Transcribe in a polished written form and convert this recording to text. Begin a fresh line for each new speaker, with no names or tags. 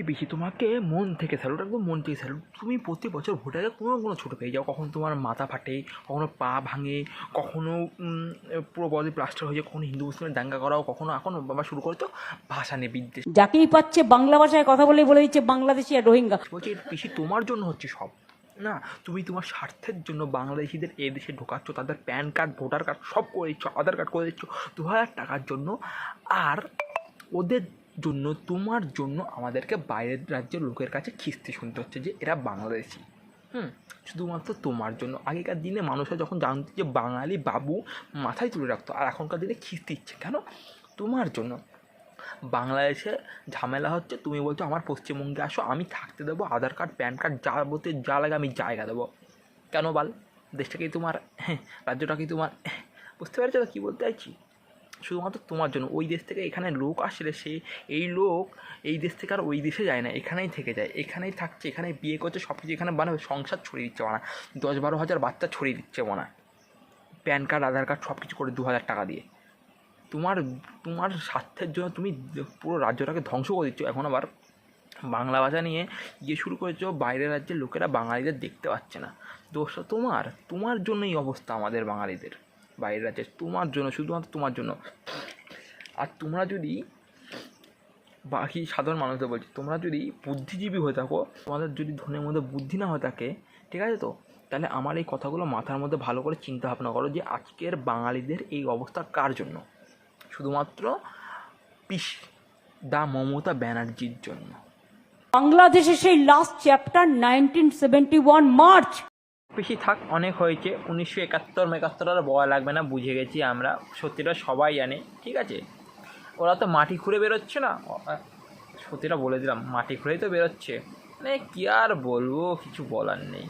সত্যি পিসি তোমাকে মন থেকে স্যালুট, একদম মন থেকে স্যালুট। তুমি প্রতি বছর ভোটারে কোনো ছোটো পেয়ে যাও, কখনো তোমার মাথা ফাটে, কখনো পা ভাঙে, কখনো পুরো বডি প্লাস্টার হয়ে যায়, কখনো হিন্দু মুসলিমের দাঙ্গা করাও, কখনো এখন বাবা শুরু করতো ভাষা নিয়ে বিদ্বেষ।
যাকেই পাচ্ছে বাংলা ভাষায় কথা বলে দিচ্ছে বাংলাদেশি আর রোহিঙ্গা।
বলছি পিসি তোমার জন্য হচ্ছে সব না, তুমি তোমার স্বার্থের জন্য বাংলাদেশিদের এ দেশে ঢোকাচ্ছ, তাদের প্যান কার্ড ভোটার কার্ড সব করে দিচ্ছ, আধার কার্ড করে দিচ্ছ 2000 টাকার জন্য। আর ওদের জন্য, তোমার জন্য আমাদেরকে বাইরের রাজ্যের লোকের কাছে খিস্তি শুনতে হচ্ছে যে এরা বাংলাদেশি। শুধুমাত্র তোমার জন্য। আগেকার দিনে মানুষরা যখন জানতো যে বাঙালি বাবু মাথায় তুলে রাখতো, আর এখনকার দিনে খিস্তি ইচ্ছে কেন? তোমার জন্য। বাংলাদেশে ঝামেলা হচ্ছে, তুমি বলছো আমার পশ্চিমবঙ্গে আসো, আমি থাকতে দেবো, আধার কার্ড প্যান কার্ড যা বলতে যা লাগে আমি জায়গা দেবো। কেন বাল? দেশটাকেই তোমার, রাজ্যটাকেই তোমার, বুঝতে পারছো তো কী বলতে চাইছি? শুধুমাত্র তোমার জন্য। ওই দেশ থেকে এখানে লোক আসলে সে এই লোক এই দেশ থেকে আর ওই দেশে যায় না, এখানেই থেকে যায়, এখানেই থাকছে, এখানেই বিয়ে করছে, সব কিছু এখানে বানাবে, সংসার ছড়িয়ে দিচ্ছে বানা, 10-12 হাজার বাচ্চা ছড়িয়ে দিচ্ছে বানা, প্যান কার্ড আধার কার্ড সব কিছু করে 2000 টাকা দিয়ে। তোমার স্বার্থের জন্য তুমি পুরো রাজ্যটাকে ধ্বংস করে দিচ্ছ। এখন আবার বাংলা ভাষা নিয়ে শুরু করেছো, বাইরের রাজ্যের লোকেরা বাঙালিদের দেখতে পাচ্ছে না। দোষটা তোমার জন্যই অবস্থা আমাদের বাঙালিদের বাইরের রাজ্যে, তোমার জন্য, শুধুমাত্র তোমার জন্য। আর তোমরা যদি, বাকি সাধারণ মানুষদের বলছি, তোমরা যদি বুদ্ধিজীবী হয়ে থাকো, তোমাদের যদি ধনের মধ্যে বুদ্ধি না হয়ে থাকে, ঠিক আছে তো, তাহলে আমার এই কথাগুলো মাথার মধ্যে ভালো করে চিন্তা ভাবনা করো যে আজকের বাঙালিদের এই অবস্থা কার জন্য? শুধুমাত্র পিসি দা মমতা ব্যানার্জির জন্য।
বাংলাদেশের সেই লাস্ট চ্যাপ্টার 1971 মার্চ।
পিসি থাক, অনেক হয়েছে। 1971 আর বলা লাগবে না, বুঝে গেছি আমরা, সত্যিটা সবাই জানে, ঠিক আছে? ওরা তো মাটি খুঁড়ে বেরোচ্ছে না, সত্যিটা বলে দিলাম, মাটি খুঁড়েই তো বেরোচ্ছে, মানে কী আর বলবো, কিছু বলার নেই।